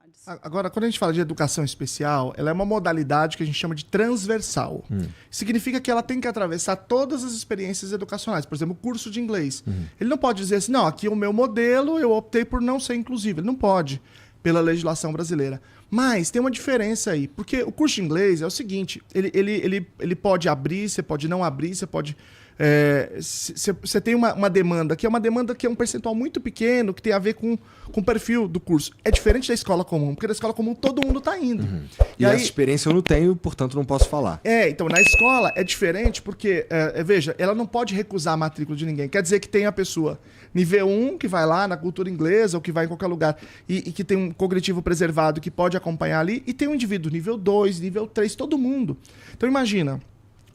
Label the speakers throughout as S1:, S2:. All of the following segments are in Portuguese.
S1: necessidades.
S2: Agora, quando a gente fala de educação especial, ela é uma modalidade que a gente chama de transversal. Significa que ela tem que atravessar todas as experiências educacionais. Por exemplo, o curso de inglês. Ele não pode dizer assim, não, aqui é o meu modelo, eu optei por não ser inclusivo. Ele não pode, pela legislação brasileira. Mas tem uma diferença aí, porque o curso de inglês é o seguinte, ele pode abrir, você pode não abrir, você pode... Você tem uma demanda que é um percentual muito pequeno, que tem a ver com o perfil do curso. É diferente da escola comum, porque na escola comum todo mundo está indo.
S3: E aí, essa experiência eu não tenho, portanto não posso falar.
S2: Então na escola é diferente porque, veja, ela não pode recusar a matrícula de ninguém. Quer dizer que tem a pessoa nível 1 que vai lá na cultura inglesa ou que vai em qualquer lugar e que tem um cognitivo preservado que pode acompanhar ali, e tem um indivíduo nível 2, nível 3, todo mundo. Então imagina...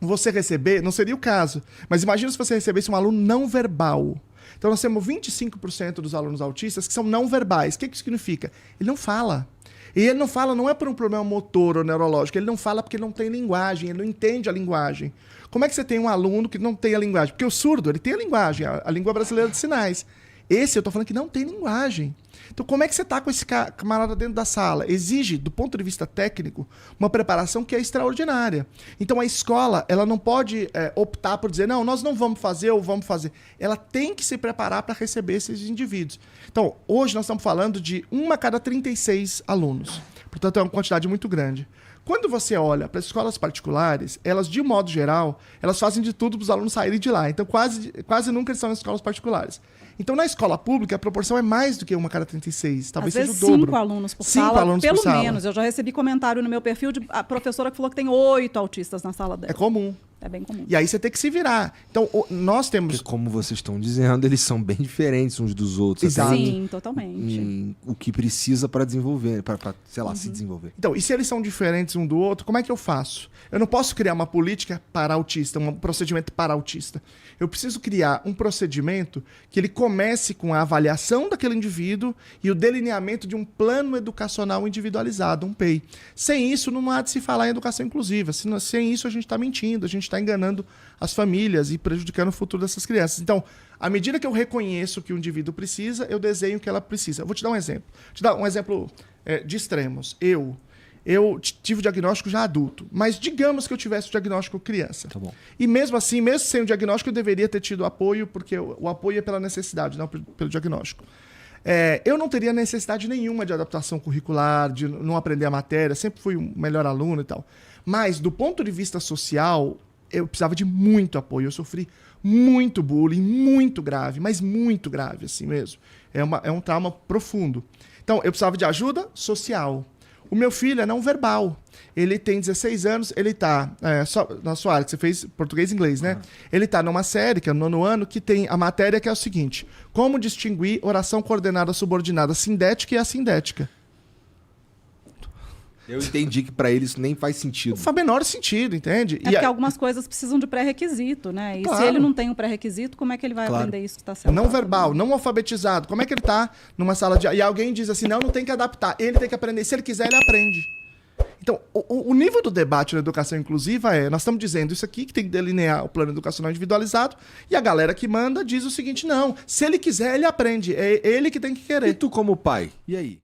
S2: Você receber, não seria o caso, mas imagina se você recebesse um aluno não verbal. Então nós temos 25% dos alunos autistas que são não verbais. O que significa? Ele não fala. E ele não fala não é por um problema motor ou neurológico, ele não fala porque ele não tem linguagem, ele não entende a linguagem. Como é que você tem um aluno que não tem a linguagem? Porque o surdo, ele tem a linguagem, a língua brasileira de sinais. Esse eu tô falando que não tem linguagem. Então como é que você tá com esse camarada dentro da sala? Exige, do ponto de vista técnico, uma preparação que é extraordinária. Então a escola, ela não pode optar por dizer, não, nós não vamos fazer ou vamos fazer. Ela tem que se preparar para receber esses indivíduos. Então, hoje nós estamos falando de 1 a cada 36 alunos. Portanto, é uma quantidade muito grande. Quando você olha para as escolas particulares, elas, de modo geral, elas fazem de tudo para os alunos saírem de lá. Então, quase nunca eles estão em escolas particulares. Então, na escola pública, a proporção é mais do que 1 a cada 36. Talvez seja o dobro.
S1: 5 alunos por sala,
S2: alunos
S1: pelo
S2: por sala.
S1: menos. Eu já recebi comentário no meu perfil de a professora que falou que tem 8 autistas na sala dela.
S2: É comum.
S1: É bem comum.
S2: E aí você tem que se virar. Então, nós temos...
S3: Porque, como vocês estão dizendo, eles são bem diferentes uns dos outros.
S2: Exato.
S1: Sim, totalmente.
S3: O que precisa para desenvolver, para, sei lá, se desenvolver.
S2: Então, e se eles são diferentes um do outro, como é que eu faço? Eu não posso criar uma política para autista, um procedimento para autista. Eu preciso criar um procedimento que ele comece com a avaliação daquele indivíduo e o delineamento de um plano educacional individualizado, um PEI. Sem isso, não há de se falar em educação inclusiva. Sem isso, a gente está mentindo, a gente está enganando as famílias e prejudicando o futuro dessas crianças. Então, à medida que eu reconheço o que o indivíduo precisa, eu desenho o que ela precisa. Eu vou te dar um exemplo. Vou te dar um exemplo de extremos. Eu tive o diagnóstico já adulto, mas digamos que eu tivesse o diagnóstico criança.
S3: Tá bom.
S2: E mesmo assim, mesmo sem o diagnóstico, eu deveria ter tido apoio, porque o apoio é pela necessidade, não pelo diagnóstico. Eu não teria necessidade nenhuma de adaptação curricular, de não aprender a matéria, sempre fui um melhor aluno e tal. Mas, do ponto de vista social, eu precisava de muito apoio. Eu sofri muito bullying, muito grave, mas muito grave assim mesmo. É um trauma profundo. Então, eu precisava de ajuda social. O meu filho é não verbal. Ele tem 16 anos, ele está... na sua área, que você fez português e inglês, né? Ele está numa série, que é no 9º ano, que tem a matéria que é o seguinte: como distinguir oração coordenada subordinada sindética e assindética.
S3: Eu entendi que para eles nem faz sentido.
S2: Não faz menor sentido, entende?
S1: Porque algumas coisas precisam de pré-requisito, né? E
S2: Claro.
S1: se ele não tem o pré-requisito, como é que ele vai aprender isso que está sendo
S2: Não
S1: falado?
S2: verbal, não alfabetizado. Como é que ele está numa sala de... E alguém diz assim, não tem que adaptar. Ele tem que aprender. Se ele quiser, ele aprende. Então, o nível do debate na educação inclusiva nós estamos dizendo isso aqui, que tem que delinear o plano educacional individualizado, e a galera que manda diz o seguinte, não, se ele quiser, ele aprende. É ele que tem que querer.
S3: E tu como pai? E aí?